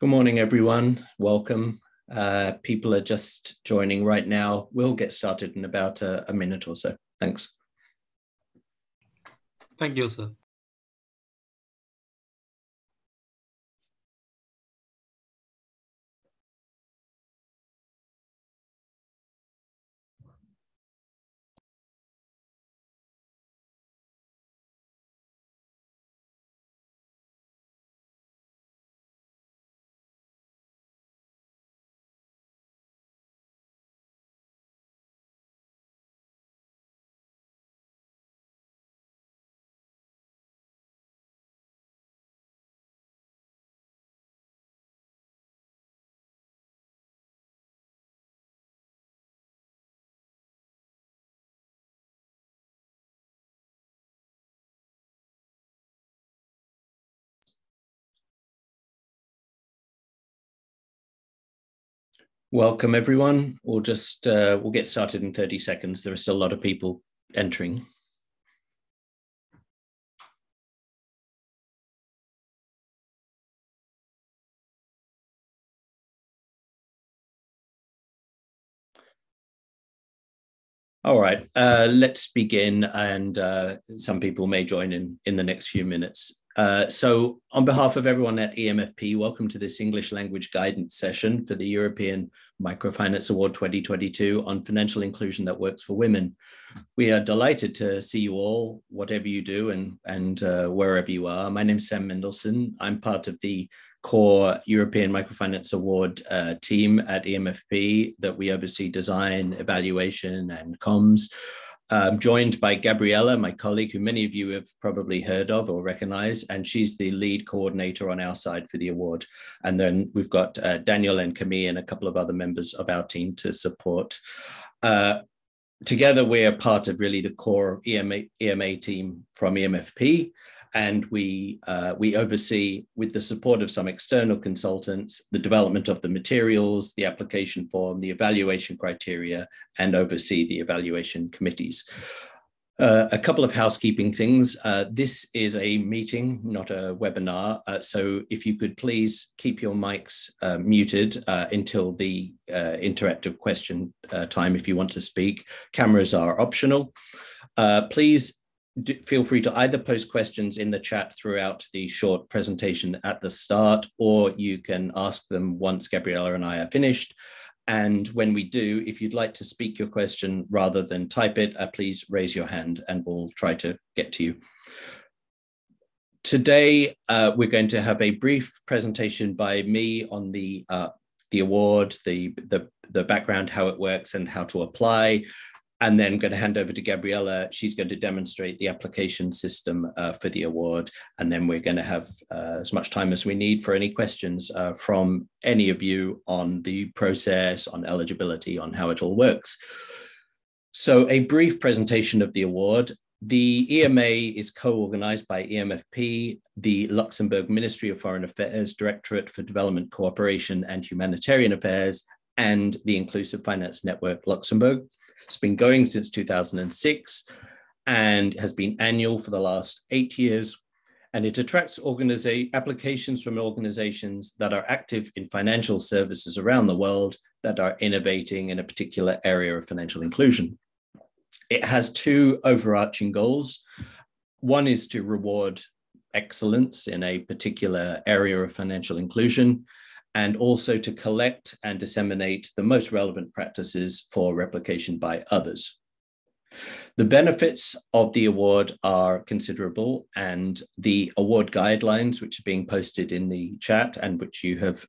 Good morning, everyone. Welcome. People are just joining right now. We'll get started in about a minute or so. Thanks. Thank you, sir. Welcome, everyone. We'll get started in 30 seconds. There are still a lot of people entering. All right, let's begin, and some people may join in the next few minutes. So on behalf of everyone at e-MFP, welcome to this English language guidance session for the European Microfinance Award 2022 on financial inclusion that works for women. We are delighted to see you all, whatever you do and wherever you are. My name is Sam Mendelsohn. I'm part of the core European Microfinance Award team at e-MFP that we oversee design, evaluation, and comms. Joined by Gabriella, my colleague, who many of you have probably heard of or recognize, and she's the lead coordinator on our side for the award. And then we've got Daniel and Camille and a couple of other members of our team to support. Together, we are part of really the core EMA team from e-MFP. And we oversee, with the support of some external consultants, the development of the materials, the application form, the evaluation criteria, and oversee the evaluation committees. A couple of housekeeping things. This is a meeting, not a webinar. So if you could please keep your mics muted until the interactive question time if you want to speak. Cameras are optional. Please feel free to either post questions in the chat throughout the short presentation at the start, or you can ask them once Gabriella and I are finished. And when we do, if you'd like to speak your question rather than type it, please raise your hand and we'll try to get to you. Today, we're going to have a brief presentation by me on the award, the background, how it works and how to apply. And then I'm going to hand over to Gabriella. She's going to demonstrate the application system for the award. And then we're going to have as much time as we need for any questions from any of you on the process, on eligibility, on how it all works. So a brief presentation of the award. The EMA is co-organized by e-MFP, the Luxembourg Ministry of Foreign Affairs, Directorate for Development Cooperation and Humanitarian Affairs, and the Inclusive Finance Network Luxembourg. It's been going since 2006 and has been annual for the last 8 years. And it attracts applications from organizations that are active in financial services around the world that are innovating in a particular area of financial inclusion. It has two overarching goals. One is to reward excellence in a particular area of financial inclusion, and also to collect and disseminate the most relevant practices for replication by others. The benefits of the award are considerable, and the award guidelines, which are being posted in the chat and which you have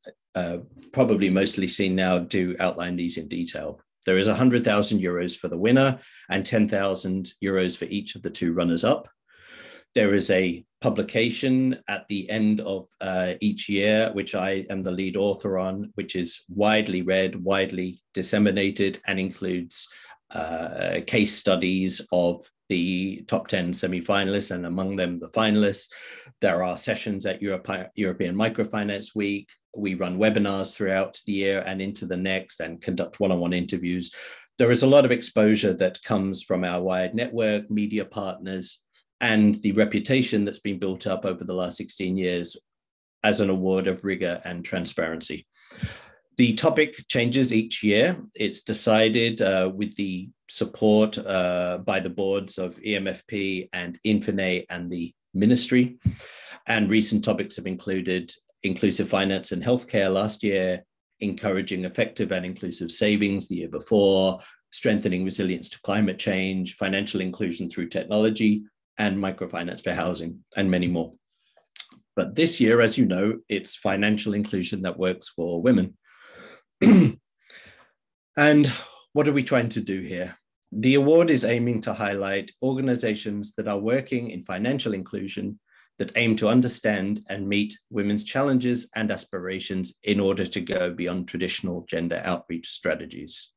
probably mostly seen now, do outline these in detail. There is 100,000 euros for the winner and 10,000 euros for each of the two runners-up. There is a publication at the end of each year, which I am the lead author on, which is widely read, widely disseminated, and includes case studies of the top 10 semi-finalists, and among them the finalists. There are sessions at European Microfinance Week. We run webinars throughout the year and into the next and conduct one-on-one interviews. There is a lot of exposure that comes from our wide network, media partners, and the reputation that's been built up over the last 16 years as an award of rigor and transparency. The topic changes each year. It's decided with the support by the boards of e-MFP and Infinay and the ministry. And recent topics have included inclusive finance and healthcare last year, encouraging effective and inclusive savings the year before, strengthening resilience to climate change, financial inclusion through technology, and microfinance for housing, and many more. But this year, as you know, it's financial inclusion that works for women. And what are we trying to do here? The award is aiming to highlight organizations that are working in financial inclusion that aim to understand and meet women's challenges and aspirations in order to go beyond traditional gender outreach strategies.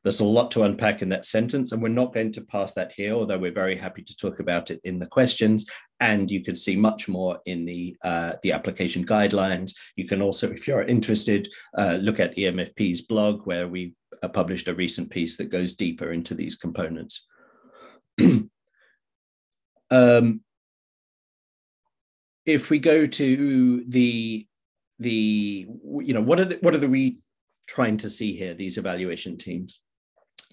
There's a lot to unpack in that sentence, and we're not going to pass that here, although we're very happy to talk about it in the questions. And you can see much more in the application guidelines. You can also, if you're interested, look at e-MFP's blog, where we published a recent piece that goes deeper into these components. If we go to what are we trying to see here, these evaluation teams?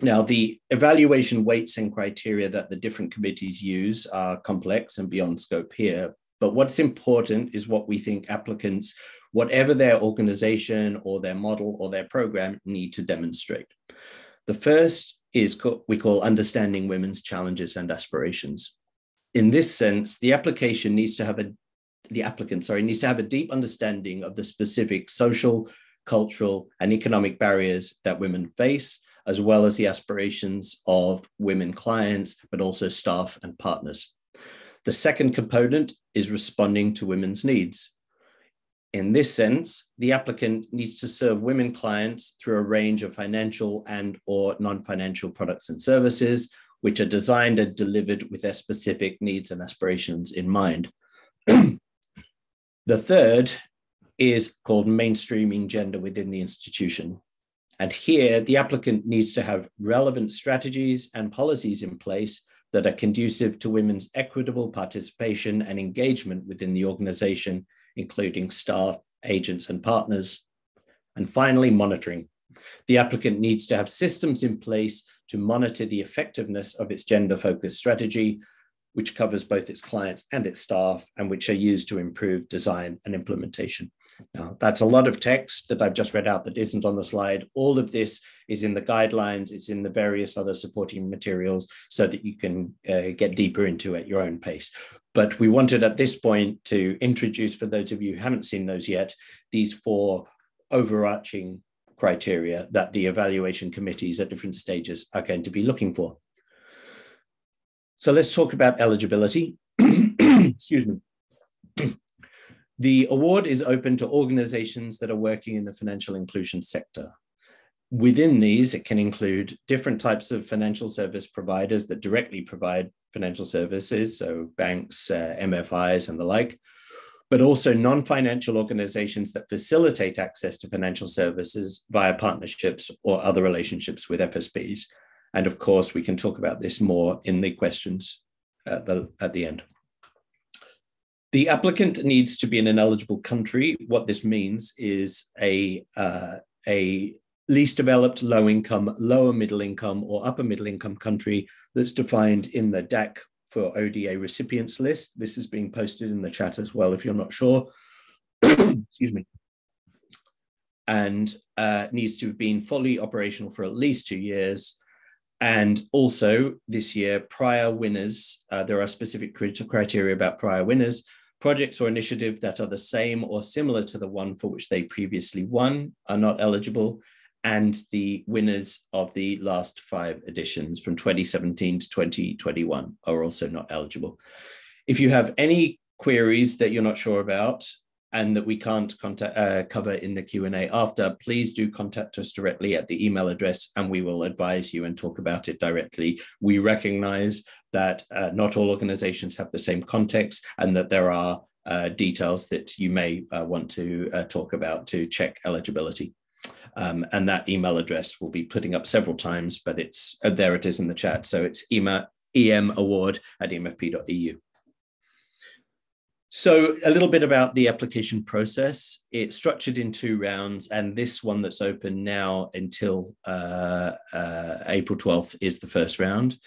Now, the evaluation weights and criteria that the different committees use are complex and beyond scope here. But what's important is what we think applicants, whatever their organization or their model or their program, need to demonstrate. The first is we call understanding women's challenges and aspirations. In this sense, the applicant needs to have a deep understanding of the specific social, cultural, and economic barriers that women face, as well as the aspirations of women clients, but also staff and partners. The second component is responding to women's needs. In this sense, the applicant needs to serve women clients through a range of financial and/or non-financial products and services, which are designed and delivered with their specific needs and aspirations in mind. The third is called mainstreaming gender within the institution. And here, the applicant needs to have relevant strategies and policies in place that are conducive to women's equitable participation and engagement within the organization, including staff, agents, and partners. And finally, monitoring. The applicant needs to have systems in place to monitor the effectiveness of its gender-focused strategy, which covers both its clients and its staff, and which are used to improve design and implementation. Now, that's a lot of text that I've just read out that isn't on the slide. All of this is in the guidelines, it's in the various other supporting materials so that you can get deeper into it at your own pace. But we wanted at this point to introduce, for those of you who haven't seen those yet, these 4 overarching criteria that the evaluation committees at different stages are going to be looking for. So let's talk about eligibility. Excuse me. The award is open to organizations that are working in the financial inclusion sector. Within these, it can include different types of financial service providers that directly provide financial services, so banks, MFIs, and the like, but also non-financial organizations that facilitate access to financial services via partnerships or other relationships with FSPs. And of course, we can talk about this more in the questions at the end. The applicant needs to be in an eligible country. What this means is a least developed, low income, lower middle income, or upper middle income country that's defined in the DAC for ODA recipients list. This is being posted in the chat as well, if you're not sure. Excuse me. And needs to have been fully operational for at least 2 years. And also this year, prior winners, there are specific criteria about prior winners. Projects or initiatives that are the same or similar to the one for which they previously won are not eligible. And the winners of the last 5 editions from 2017 to 2021 are also not eligible. If you have any queries that you're not sure about and that we can't cover in the Q&A after, please do contact us directly at the email address and we will advise you and talk about it directly. We recognize that not all organizations have the same context and that there are details that you may want to talk about to check eligibility. And that email address we'll be putting up several times, but it's there it is in the chat. So it's emaward@emfp.eu. So a little bit about the application process. It's structured in 2 rounds, and this one that's open now until April 12th is the first round.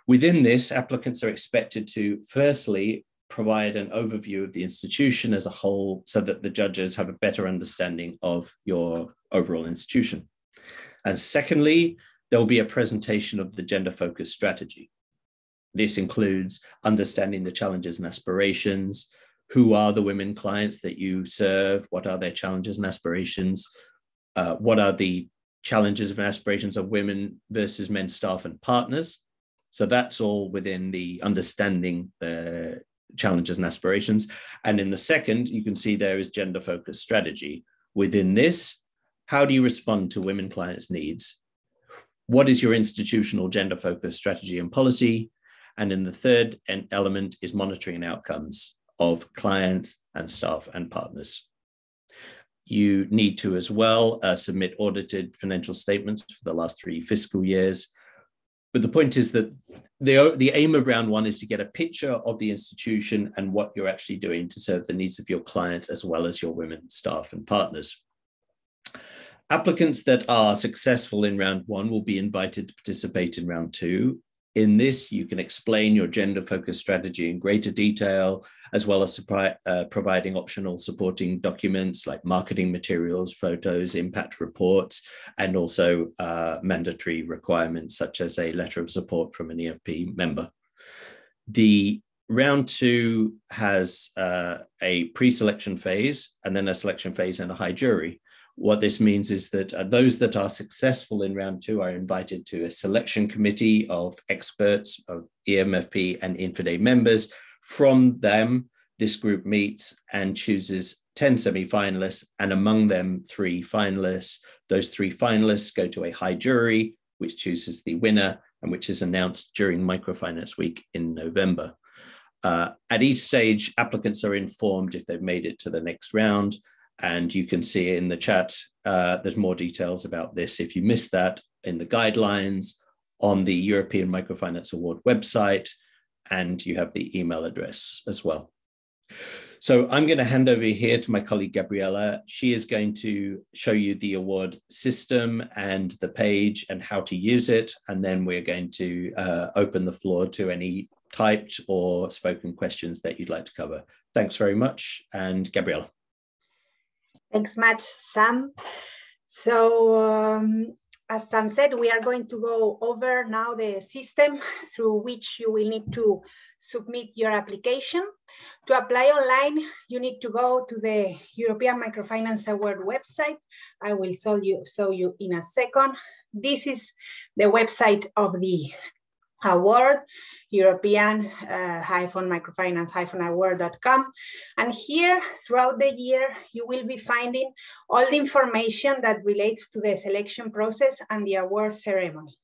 Within this, applicants are expected to, firstly, provide an overview of the institution as a whole so that the judges have a better understanding of your overall institution. And secondly, there will be a presentation of the gender-focused strategy. This includes understanding the challenges and aspirations. Who are the women clients that you serve? What are their challenges and aspirations? What are the challenges and aspirations of women versus men staff and partners? So that's all within the understanding the challenges and aspirations. And in the second, you can see there is gender-focused strategy. Within this, how do you respond to women clients' needs? What is your institutional gender-focused strategy and policy? And in the third element is monitoring and outcomes of clients and staff and partners. You need to as well submit audited financial statements for the last 3 fiscal years. But the point is that the aim of round 1 is to get a picture of the institution and what you're actually doing to serve the needs of your clients as well as your women staff and partners. Applicants that are successful in round 1 will be invited to participate in round 2. In this, you can explain your gender-focused strategy in greater detail, as well as providing optional supporting documents like marketing materials, photos, impact reports, and also mandatory requirements such as a letter of support from an EMFP member. The round 2 has a pre-selection phase, and then a selection phase and a high jury. What this means is that those that are successful in round 2 are invited to a selection committee of experts, of EMFP and Infiday members. From them, this group meets and chooses 10 semi-finalists, and among them 3 finalists. Those 3 finalists go to a high jury, which chooses the winner and which is announced during Microfinance Week in November. At each stage, applicants are informed if they've made it to the next round. And you can see in the chat, there's more details about this. If you missed that, in the guidelines on the European Microfinance Award website, and you have the email address as well. So I'm going to hand over here to my colleague, Gabriella. She is going to show you the award system and the page and how to use it. And then we're going to open the floor to any typed or spoken questions that you'd like to cover. Thanks very much. And Gabriella. Thanks much, Sam. So as Sam said, we are going to go over now the system through which you will need to submit your application. To apply online, you need to go to the European Microfinance Award website. I will show you in a second. This is the website of the award, European-microfinance-award.com. And here, throughout the year, you will be finding all the information that relates to the selection process and the award ceremony,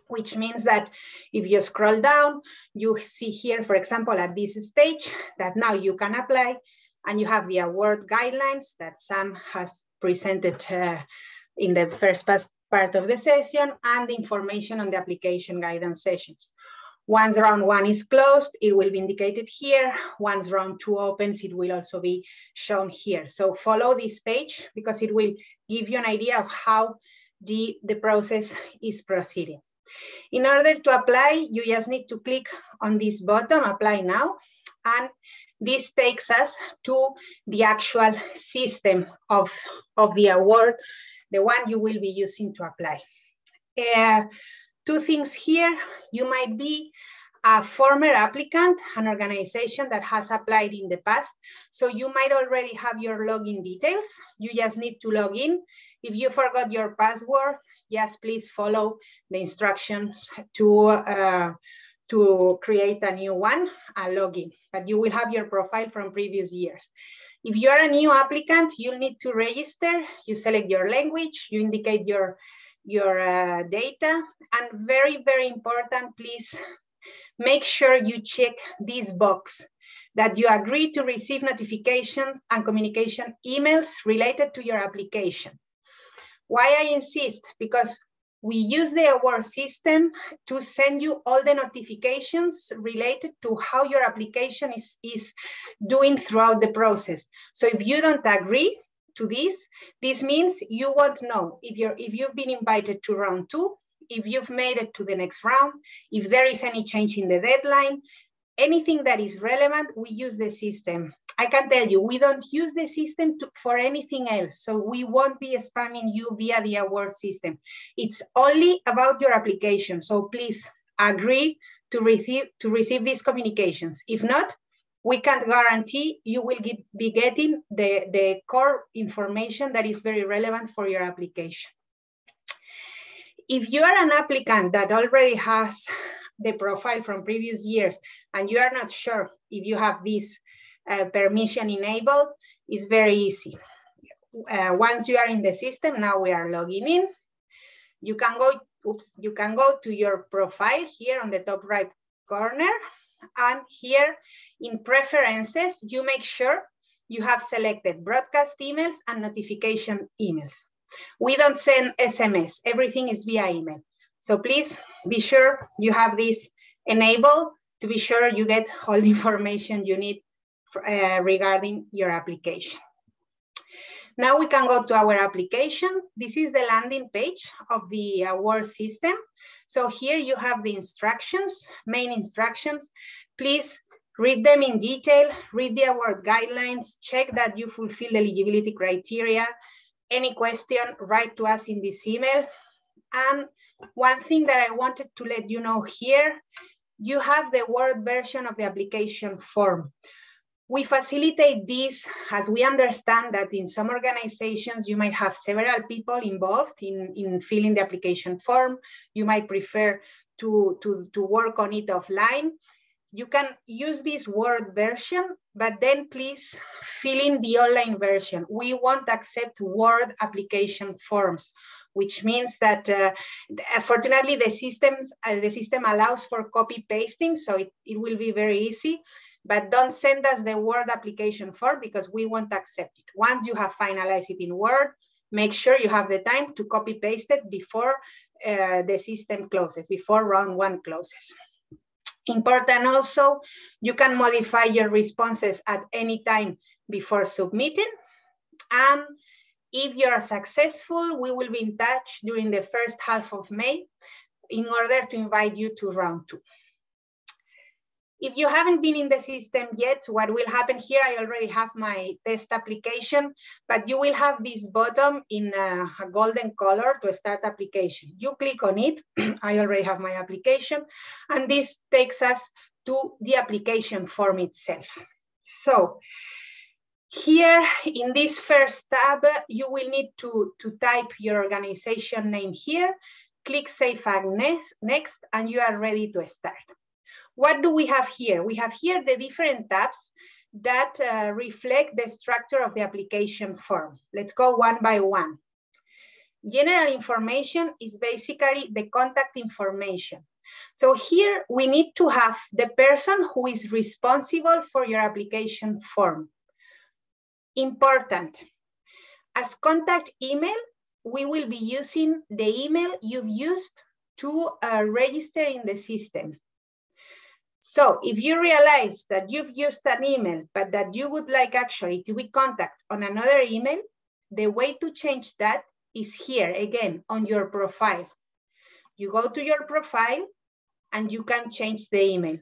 which means that if you scroll down, you see here, for example, at this stage, that now you can apply, and you have the award guidelines that Sam has presented in the first part of the session, and the information on the application guidance sessions. Once round 1 is closed, it will be indicated here. Once round 2 opens, it will also be shown here. So follow this page because it will give you an idea of how the process is proceeding. In order to apply, you just need to click on this button, apply now, and this takes us to the actual system of the award, the one you will be using to apply. 2 things here. You might be a former applicant, an organization that has applied in the past. So you might already have your login details. You just need to log in. If you forgot your password, just please follow the instructions to create a new one, a login, but you will have your profile from previous years. If you are a new applicant, you'll need to register. You select your language, you indicate your data, and very, very important, please make sure you check this box that you agree to receive notifications and communication emails related to your application. Why I insist? Because We use the award system to send you all the notifications related to how your application is doing throughout the process. So if you don't agree to this means you won't know if you've been invited to round 2, if you've made it to the next round, if there is any change in the deadline, anything that is relevant, we use the system. I can tell you, we don't use the system for anything else. So we won't be spamming you via the award system. It's only about your application. So please agree to receive these communications. If not, we can't guarantee you will be getting the core information that is very relevant for your application. If you are an applicant that already has the profile from previous years and you are not sure if you have this permission enabled, it's very easy. Once you are in the system, now we are logging in. You can go to your profile here on the top right corner, and here in preferences, you make sure you have selected broadcast emails and notification emails. We don't send SMS, everything is via email. So please be sure you have this enabled to be sure you get all the information you need regarding your application. Now we can go to our application. This is the landing page of the award system. So here you have the instructions, main instructions. Please read them in detail, read the award guidelines, check that you fulfill the eligibility criteria. Any question, write to us in this email. And one thing that I wanted to let you know here, you have the Word version of the application form. We facilitate this as we understand that in some organizations, you might have several people involved in filling the application form. You might prefer to work on it offline. You can use this Word version, but then please fill in the online version. We won't accept Word application forms, which means that fortunately the system allows for copy pasting, so it will be very easy. But don't send us the Word application form because we won't accept it. Once you have finalized it in Word, make sure you have the time to copy paste it before the system closes, before round 1 closes. Important also, you can modify your responses at any time before submitting. And if you're successful, we will be in touch during the first half of May in order to invite you to round 2. If you haven't been in the system yet, what will happen here, I already have my test application, but you will have this button in a golden color to start application. You click on it, I already have my application, and this takes us to the application form itself. So here in this first tab, you will need to type your organization name here, click Save and Next, and you are ready to start. What do we have here? We have here the different tabs that reflect the structure of the application form. Let's go one by one. General information is basically the contact information. So here we need to have the person who is responsible for your application form. Important. As contact email, we will be using the email you've used to register in the system. So if you realize that you've used an email, but that you would like actually to be contacted on another email, the way to change that is here again on your profile. You go to your profile and you can change the email.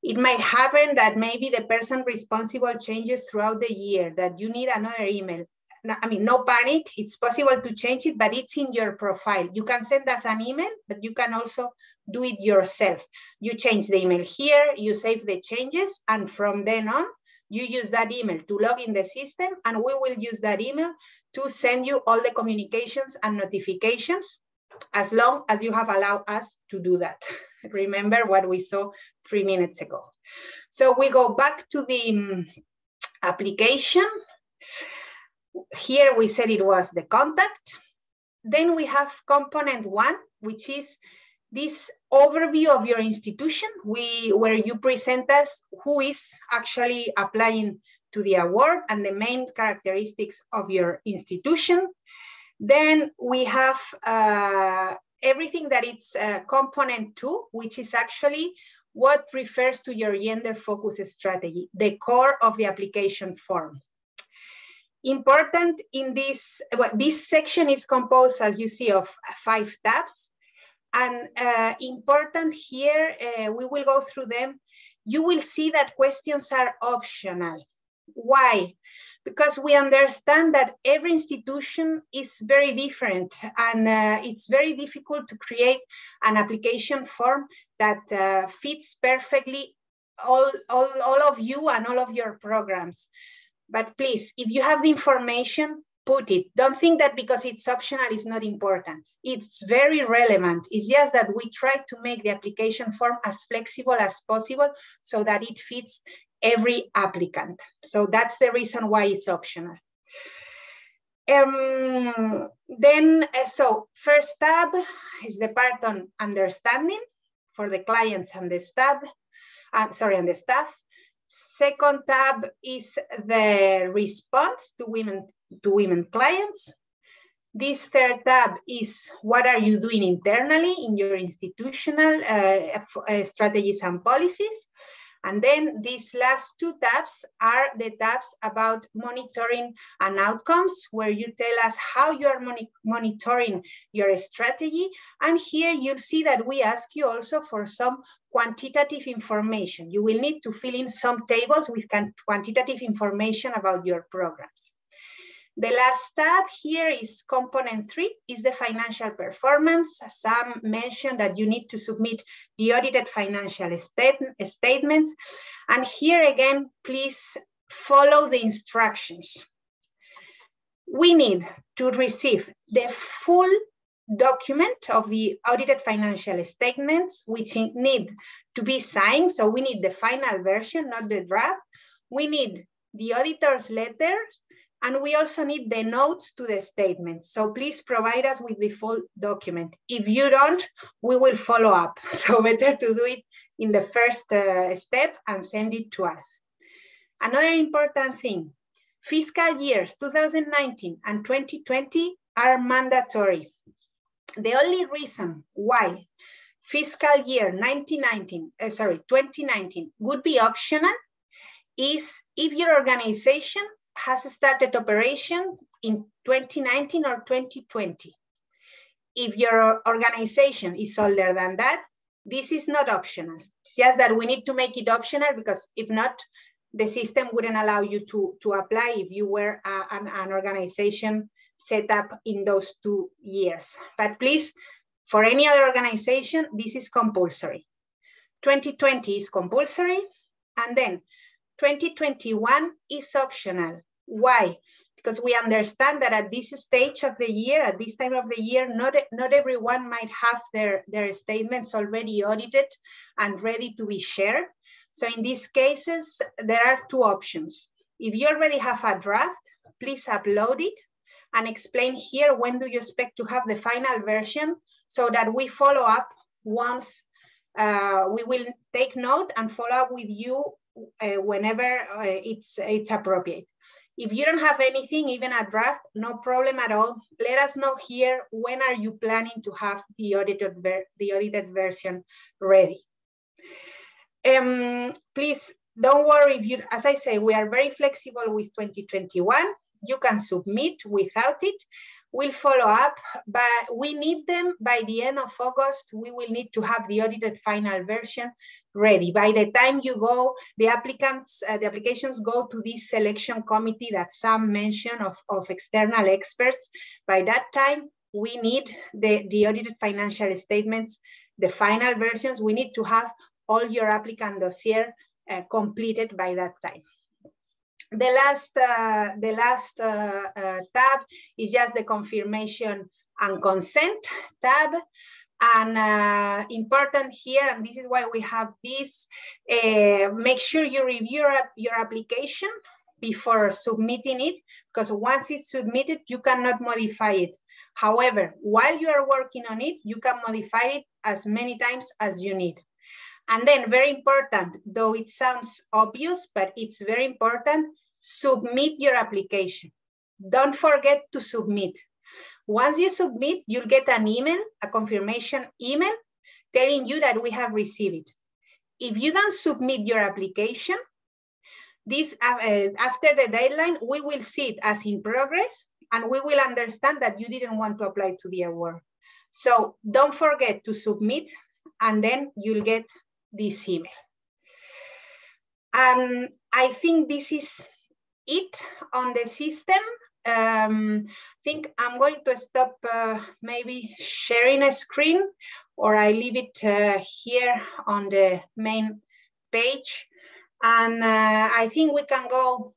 It might happen that maybe the person responsible changes throughout the year, that you need another email. I mean, no panic, it's possible to change it, but it's in your profile. You can send us an email, but you can also do it yourself. You change the email here, you save the changes, and from then on, you use that email to log in the system, and we will use that email to send you all the communications and notifications as long as you have allowed us to do that. Remember what we saw 3 minutes ago. So we go back to the application. Here we said it was the contact. Then we have component 1, which is this overview of your institution, where you present us who is actually applying to the award and the main characteristics of your institution. Then we have everything that it's component 2, which is actually what refers to your gender focus strategy, the core of the application form. Important in this, well, this section is composed, as you see, of 5 tabs. And important here, we will go through them. You will see that questions are optional. Why? Because we understand that every institution is very different, and it's very difficult to create an application form that fits perfectly all of you and all of your programs. But please, if you have the information, put it. Don't think that because it's optional, it's not important. It's very relevant. It's just that we try to make the application form as flexible as possible so that it fits every applicant. So that's the reason why it's optional. So first tab is the part on understanding for the clients and the staff. And the staff. Second tab is the response to women clients. This third tab is what are you doing internally in your institutional strategies and policies. And then these last 2 tabs are the tabs about monitoring and outcomes, where you tell us how you are monitoring your strategy. And here you'll see that we ask you also for some quantitative information. You will need to fill in some tables with quantitative information about your programs. The last tab here is component 3, is the financial performance. Sam mentioned that you need to submit the audited financial statements. And here again, please follow the instructions. We need to receive the full document of the audited financial statements, which need to be signed. So we need the final version, not the draft. We need the auditor's letter, and we also need the notes to the statements. So please provide us with the full document. If you don't, we will follow up. So better to do it in the first step and send it to us. Another important thing, fiscal years 2019 and 2020 are mandatory. The only reason why fiscal year 2019 would be optional is if your organization has started operation in 2019 or 2020. If your organization is older than that, this is not optional. It's just that we need to make it optional, because if not, the system wouldn't allow you to apply if you were an organization set up in those 2 years. But please, for any other organization, this is compulsory. 2020 is compulsory, and then 2021 is optional. Why? Because we understand that at this stage of the year, at this time of the year, not everyone might have their statements already audited and ready to be shared. So in these cases, there are 2 options. If you already have a draft, please upload it and explain here when do you expect to have the final version, so that we follow up once we will take note and follow up with you whenever it's appropriate. If you don't have anything, even a draft, no problem at all. Let us know here when are you planning to have the audited version ready. Please don't worry if you, as I say, we are very flexible with 2021. You can submit without it. We'll follow up, but we need them by the end of August. We will need to have the audited final version ready. By the time you go, the applications go to this selection committee that Sam mentioned of external experts. By that time, we need the audited financial statements, the final versions. We need to have all your applicant dossier completed by that time. The last tab is just the confirmation and consent tab. And important here, and this is why we have this, make sure you review your application before submitting it, because once it's submitted, you cannot modify it. However, while you are working on it, you can modify it as many times as you need. And then, very important, though it sounds obvious, but it's very important, submit your application. Don't forget to submit. Once you submit, you'll get an email, a confirmation email, telling you that we have received it. If you don't submit your application, this after the deadline, we will see it as in progress, and we will understand that you didn't want to apply to the award. So don't forget to submit, and then you'll get this email. And I think this is it on the system. I think I'm going to stop maybe sharing a screen, or I leave it here on the main page. And I think we can go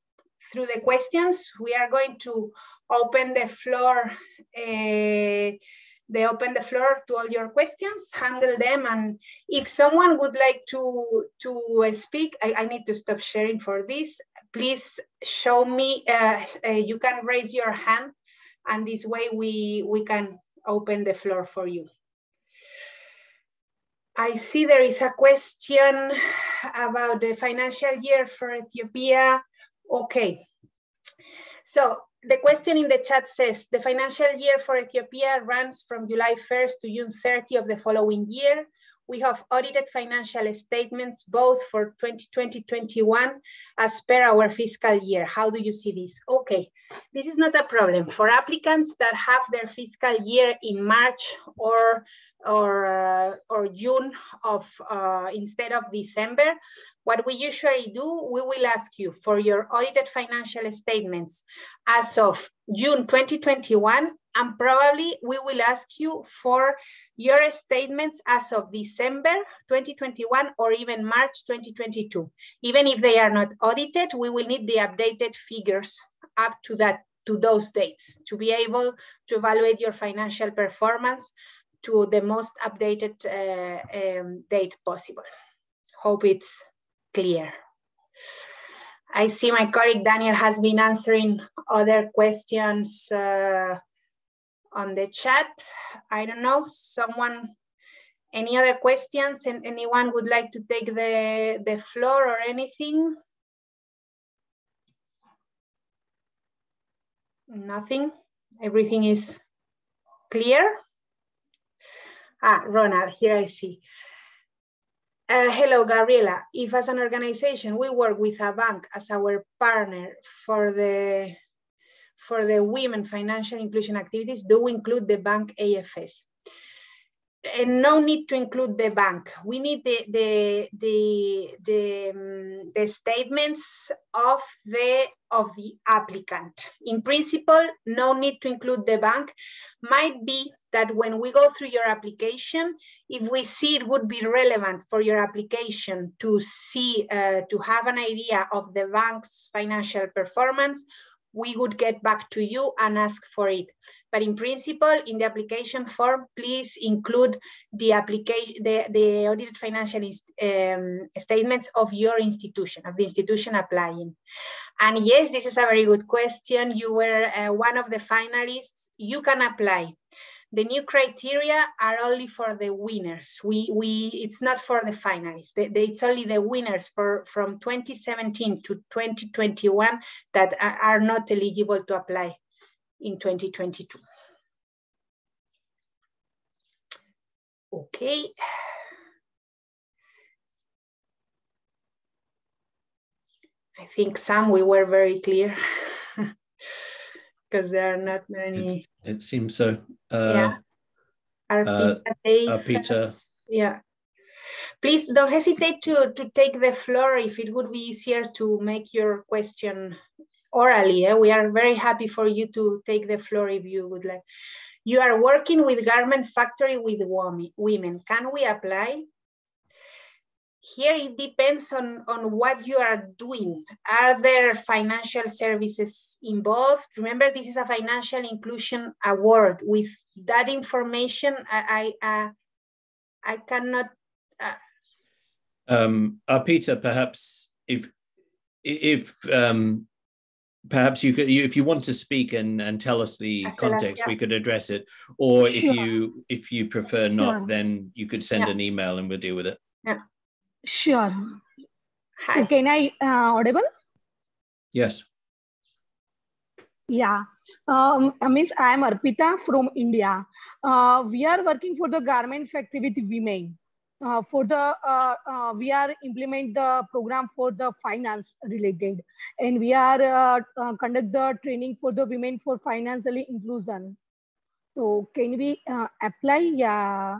through the questions. We are going to open the floor. They open the floor to all your questions, handle them. And if someone would like to speak, I need to stop sharing for this. Please show me, you can raise your hand, and this way we can open the floor for you. I see there is a question about the financial year for Ethiopia. Okay, so the question in the chat says, the financial year for Ethiopia runs from July 1st to June 30 of the following year. We have audited financial statements both for 2020-21 as per our fiscal year. How do you see this? Okay, this is not a problem. For applicants that have their fiscal year in March or June of instead of December, what we usually do, we will ask you for your audited financial statements as of June 2021, and probably we will ask you for your statements as of December 2021 or even March 2022. Even if they are not audited, we will need the updated figures up to those dates to be able to evaluate your financial performance to the most updated date possible. Hope it's clear. I see my colleague Daniel has been answering other questions on the chat. I don't know, any other questions? And anyone would like to take the floor or anything? Nothing, everything is clear. Ronald, here I see. Hello, Gabriela. If as an organization, we work with a bank as our partner for the women financial inclusion activities, do we include the bank AFS? And no need to include the bank. We need the statements of the applicant. In principle, no need to include the bank. Might be that when we go through your application, if we see it would be relevant for your application to see, to have an idea of the bank's financial performance, we would get back to you and ask for it. But in principle, in the application form, please include the audited financial statements of your institution, of the institution applying. And yes, this is a very good question. You were one of the finalists. You can apply. The new criteria are only for the winners. It's not for the finalists. It's only the winners from 2017 to 2021 that are not eligible to apply in 2022. Okay. I think some we were very clear because there are not many. It seems so. Yeah. Peter. Yeah. Please don't hesitate to take the floor if it would be easier to make your question orally. We are very happy for you to take the floor if you would like. You are working with garment factory with women. Can we apply? Here it depends on what you are doing. Are there financial services involved? Remember, this is a financial inclusion award. With that information, I cannot. Peter, perhaps if perhaps you could, if you want to speak and tell us the context, we could address it. Or if you prefer not, then you could send an email and we'll deal with it. Yeah. Sure. Hi. Can I audible? Yes. Yeah. Means I am Arpita from India. We are working for the garment factory with women. We are implement the program for the finance related, and we are conduct the training for the women for financially inclusion. So can we apply? Yeah.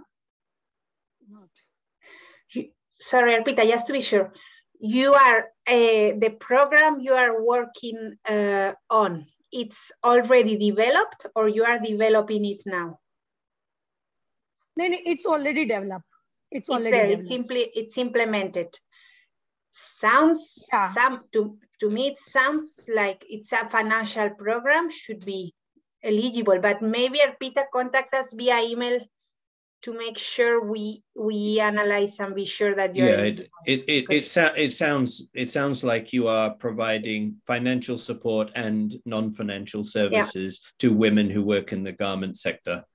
Sorry, Arpita, just to be sure, you are the program you are working on, it's already developed, or you are developing it now? No, it's already developed. It's already there. Developed. It's implemented. Sounds to me it sounds like it's a financial program, should be eligible, but maybe Arpita contact us via email to make sure we analyze and be sure that you're eligible. It sounds like you are providing financial support and non-financial services to women who work in the garment sector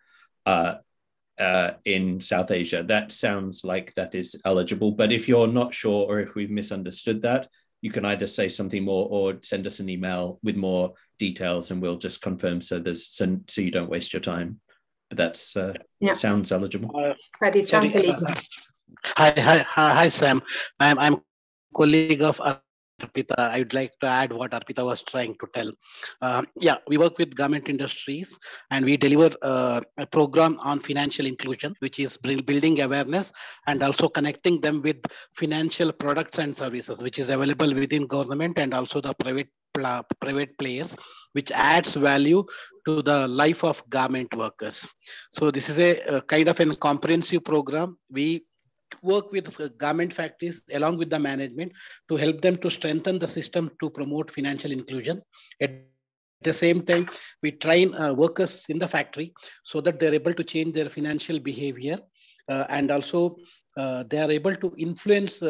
in South Asia. That sounds like that is eligible, but if you're not sure or if we've misunderstood that, you can either say something more or send us an email with more details and we'll just confirm so you don't waste your time. But that's it sounds eligible. But it sounds eligible. Hi, Sam. I'm colleague of Arpita. I would like to add what Arpita was trying to tell. We work with garment industries and we deliver a program on financial inclusion, which is building awareness and also connecting them with financial products and services, which is available within government and also the private players, which adds value to the life of garment workers. So this is a kind of a comprehensive program. We work with garment factories along with the management to help them to strengthen the system to promote financial inclusion. At the same time, we train workers in the factory so that they're able to change their financial behavior and also they are able to influence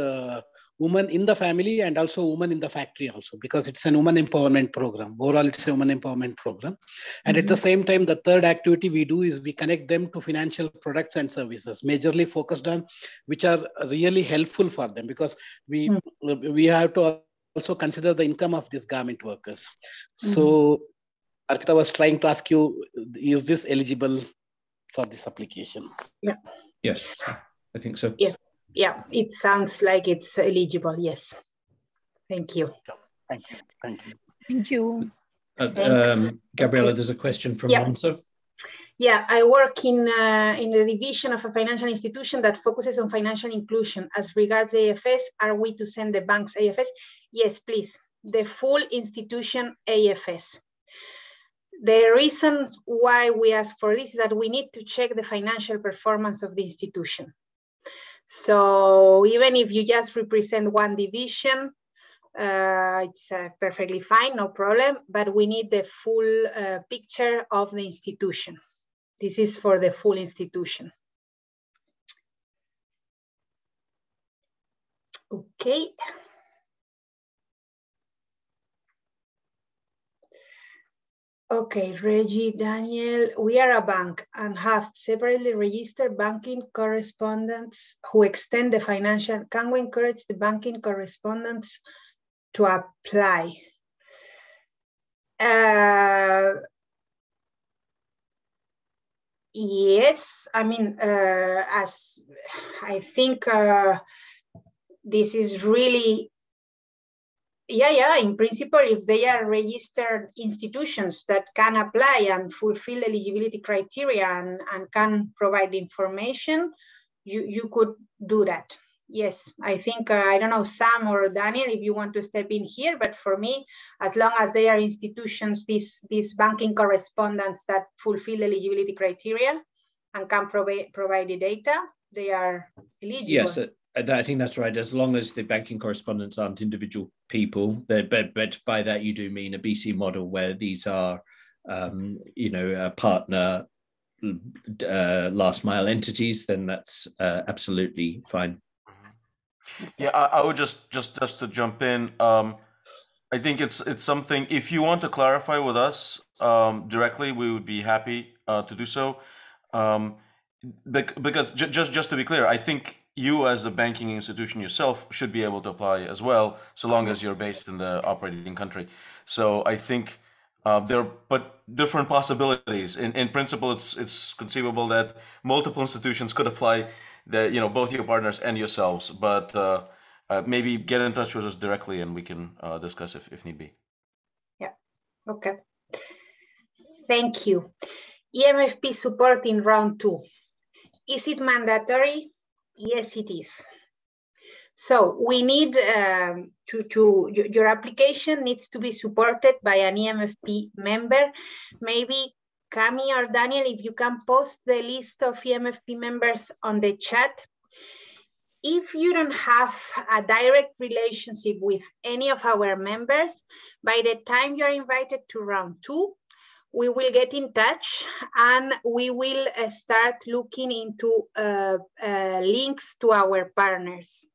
women in the family and also women in the factory also, because it's a women empowerment program. Overall, it's a women empowerment program. And at the same time, the third activity we do is we connect them to financial products and services, majorly focused on which are really helpful for them, because we have to also consider the income of these garment workers. So Arpita was trying to ask you, is this eligible for this application? Yeah. Yes, I think so. Yeah, it sounds like it's eligible. Yes. Thank you. Thank you. Thank you. Gabriela, there's a question from Monzo. Yeah, I work in the division of a financial institution that focuses on financial inclusion. As regards AFS, are we to send the bank's AFS? Yes, please. The full institution AFS. The reason why we ask for this is that we need to check the financial performance of the institution. So even if you just represent one division, it's perfectly fine, no problem, but we need the full picture of the institution. This is for the full institution. Okay. Okay, Reggie, Daniel, we are a bank and have separately registered banking correspondents who extend the financial. Can we encourage the banking correspondents to apply? Yes, I mean, as I think this is really, in principle, if they are registered institutions that can apply and fulfill eligibility criteria and can provide information, you could do that. Yes, I think, I don't know, Sam or Daniel, if you want to step in here, but for me, as long as they are institutions, these banking correspondents that fulfill eligibility criteria and can provide the data, they are eligible. Yes, I think that's right. As long as the banking correspondents aren't individual people, but by that you do mean a BC model where these are, partner last mile entities, then that's absolutely fine. Yeah, I would just to jump in. I think it's something. If you want to clarify with us directly, we would be happy to do so. Because just to be clear, I think you as a banking institution yourself should be able to apply as well, so long as you're based in the operating country. So I think There are but different possibilities. In principle, it's conceivable that multiple institutions could apply, that both your partners and yourselves. But maybe get in touch with us directly, and we can discuss if need be. Yeah. Okay. Thank you. e-MFP support in round 2. Is it mandatory? Yes, it is. So we need your application needs to be supported by an e-MFP member. Maybe Cami or Daniel, if you can post the list of e-MFP members on the chat. If you don't have a direct relationship with any of our members, by the time you're invited to round 2, we will get in touch and we will start looking into links to our partners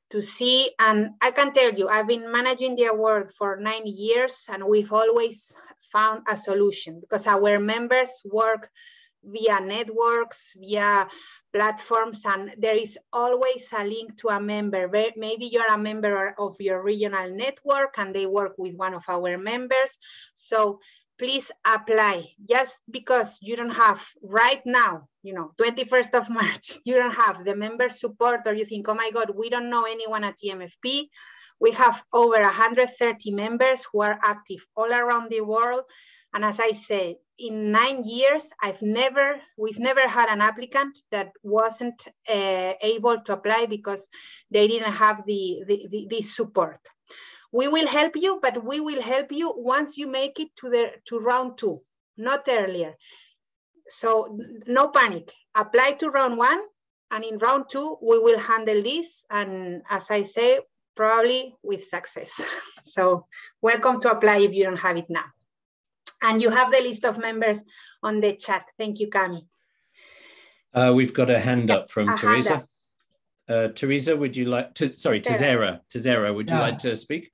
to see. And I can tell you, I've been managing the award for 9 years and we've always found a solution because our members work via networks, via platforms, and there is always a link to a member. Maybe you're a member of your regional network and they work with one of our members. So please apply. Just because you don't have right now, 21st of March, you don't have the member support, or you think, oh my God, we don't know anyone at e-MFP. We have over 130 members who are active all around the world. And as I said, in 9 years, we've never had an applicant that wasn't able to apply because they didn't have the support. We will help you, but we will help you once you make it to round 2, not earlier. So no panic. Apply to round 1, and in round 2, we will handle this. And as I say, probably with success. So welcome to apply if you don't have it now. And you have the list of members on the chat. Thank you, Cami. We've got a hand up from Teresa. Teresa, would you like to, sorry, Tizera, would you like to speak?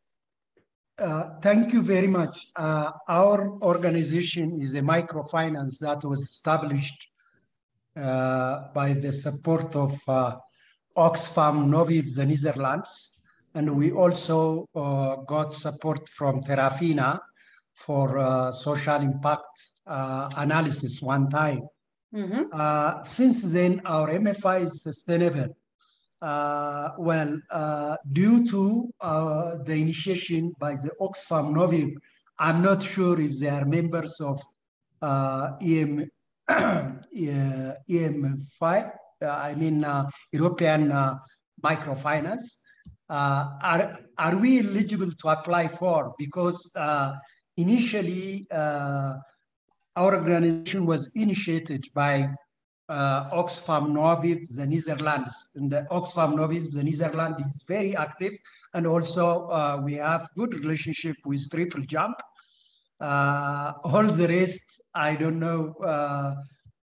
Thank you very much. Our organization is a microfinance that was established by the support of Oxfam Novib, the Netherlands. And we also got support from Terafina for social impact analysis one time. Mm-hmm. Since then, our MFI is sustainable. Due to the initiation by the Oxfam Novib, I'm not sure if they are members of EMFI, European Microfinance. Are we eligible to apply for? Because initially, our organization was initiated by Oxfam Novib, the Netherlands. And the Oxfam Novib, the Netherlands is very active. And also we have good relationship with Triple Jump. All the rest, I don't know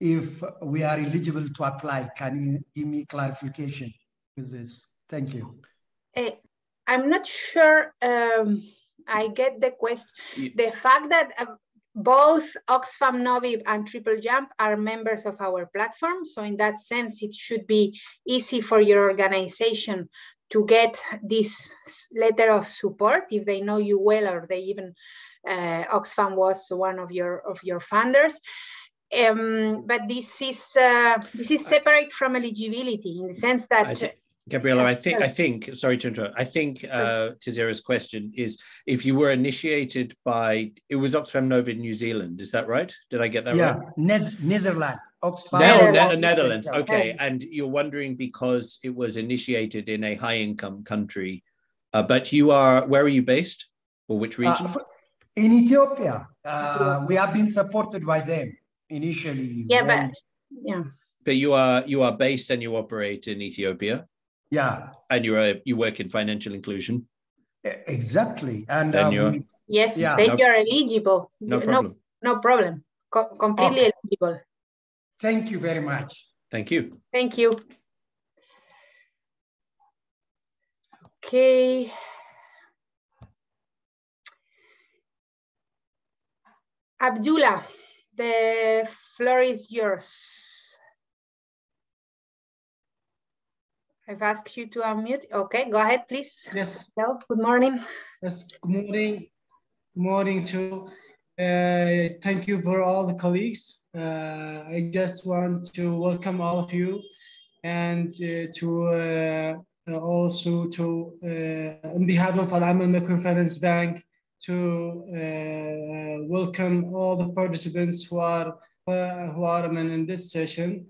if we are eligible to apply. Can you give me clarification with this? Thank you. I'm not sure I get the question. The fact that both Oxfam Novib and Triple Jump are members of our platform. So in that sense, it should be easy for your organization to get this letter of support if they know you well, or they even, Oxfam was one of your funders. But this is separate from eligibility in the sense that Gabriela, I think, sorry to interrupt. I think Tizera's question is, if you were initiated by, it was Oxfam Novib New Zealand, is that right? Did I get that right? Yeah, Netherlands. Oxfam. Netherlands, okay. And you're wondering because it was initiated in a high-income country, but where are you based, or which region? In Ethiopia. We have been supported by them initially. Yeah, But you are based and you operate in Ethiopia. Yeah. And you work in financial inclusion. Exactly. And yes, then you're eligible. No problem. No problem. Completely eligible. Thank you very much. Thank you. Thank you. Okay. Abdullah, the floor is yours. I've asked you to unmute. Okay, go ahead, please. Yes. Hello, good morning. Yes, good morning. Good morning to Thank you for all the colleagues. I just want to welcome all of you and also on behalf of Al-Amal Microfinance Bank, to welcome all the participants who are in this session.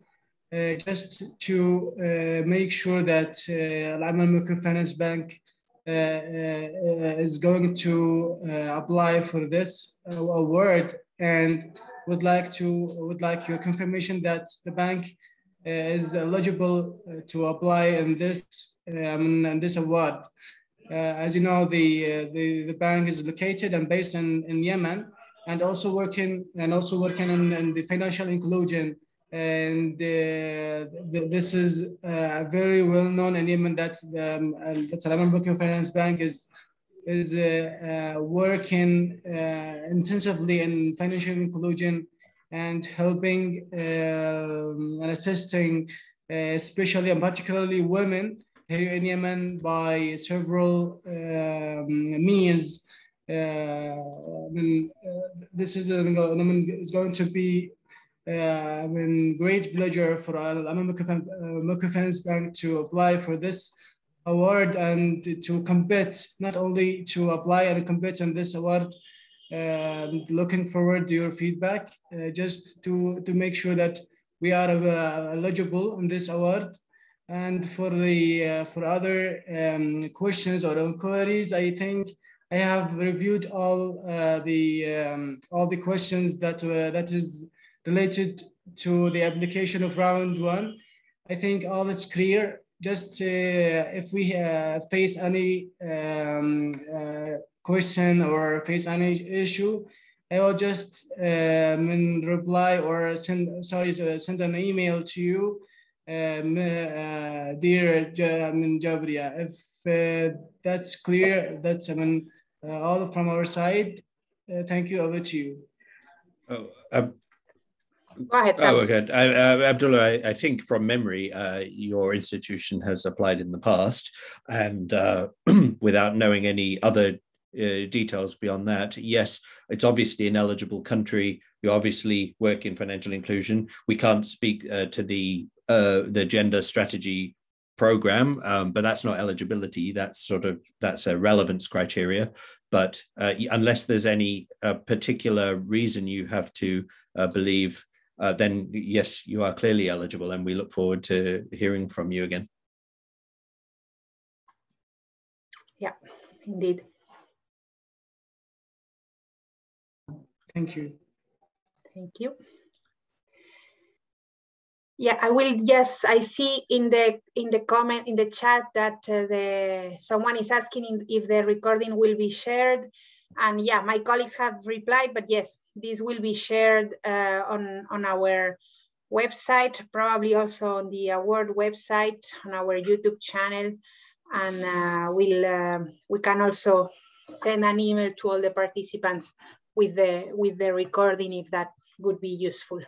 Just to make sure that Al-Amal Microfinance Bank is going to apply for this award, and would like your confirmation that the bank is eligible to apply in this award. As you know, the bank is located and based in Yemen, and also working in the financial inclusion. And this is very well known in Yemen that Al-Amal Microfinance Bank is working intensively in financial inclusion and helping and assisting, especially and particularly women here in Yemen, by several means. This is going to be great pleasure for Al-Amal Microfinance Bank to apply for this award and to compete, not only to apply and compete on this award. Looking forward to your feedback, just to make sure that we are eligible on this award. And for other questions or inquiries, I think I have reviewed all the questions that is related to the application of round one. I think all is clear. Just if we face any question or face any issue, I will just reply or send an email to you, dear Jabria. If that's clear, that's all from our side. Thank you. Over to you. Oh, Go ahead, Sam. okay. Abdullah, I think from memory, your institution has applied in the past, and without knowing any other details beyond that, yes, it's obviously an eligible country. You obviously work in financial inclusion. We can't speak to the gender strategy program, but that's not eligibility. That's a relevance criteria. But unless there's any particular reason you have to believe, then yes, you are clearly eligible, and we look forward to hearing from you again. Yeah, indeed. Thank you. Thank you. Yeah, I will. Yes, I see in the comment in the chat that someone is asking if the recording will be shared, and yeah, my colleagues have replied. But yes, this will be shared on our website, probably also on the award website, on our YouTube channel, and we can also send an email to all the participants with the recording if that would be useful.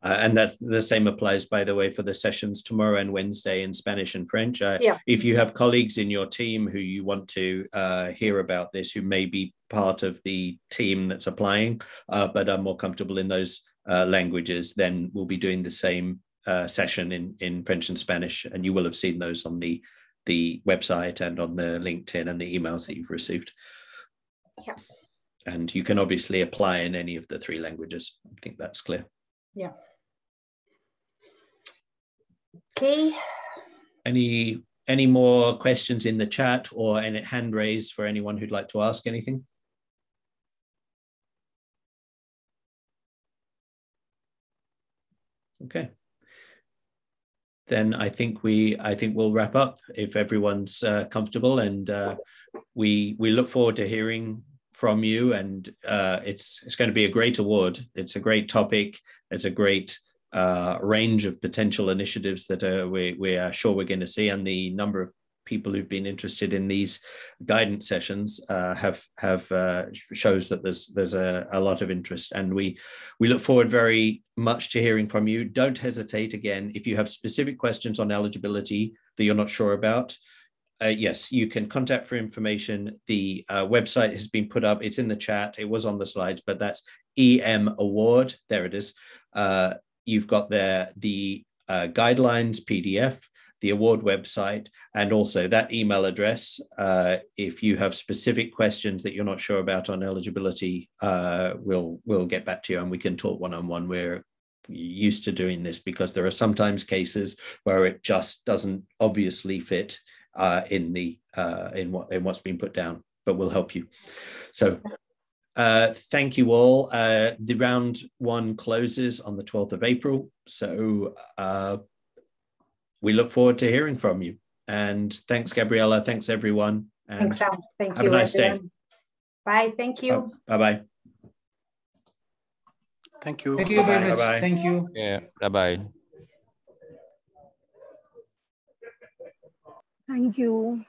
And that's the same applies, by the way, for the sessions tomorrow and Wednesday in Spanish and French. Yeah. If you have colleagues in your team who you want to hear about this, who may be part of the team that's applying, but are more comfortable in those languages, then we'll be doing the same session in French and Spanish. And you will have seen those on the website and on the LinkedIn and the emails that you've received. Yeah. And you can obviously apply in any of the three languages. I think that's clear. Yeah. Okay. Any more questions in the chat or any hand raised for anyone who'd like to ask anything? Okay. Then I think we'll wrap up if everyone's comfortable, and we look forward to hearing from you. And it's going to be a great award. It's a great topic. It's a great range of potential initiatives that we are sure we're going to see, and the number of people who've been interested in these guidance sessions shows that there's a lot of interest, and we look forward very much to hearing from you. Don't hesitate. Again, if you have specific questions on eligibility that you're not sure about, yes, you can contact for information. The website has been put up. It's in the chat. It was on the slides, but that's EM Award. There it is. You've got there the guidelines PDF, the award website, and also that email address. If you have specific questions that you're not sure about on eligibility, we'll get back to you and we can talk one-on-one. We're used to doing this because there are sometimes cases where it just doesn't obviously fit in what's been put down, but we'll help you. So thank you all. The round one closes on the 12th of April. So we look forward to hearing from you. And thanks, Gabriella. Thanks, everyone. And thanks, Sam. Thank you. Have a nice everyone. day. Bye. Thank you. Bye-bye. Thank you. Thank you very much. Bye-bye. Thank you. Yeah, bye-bye. Thank you.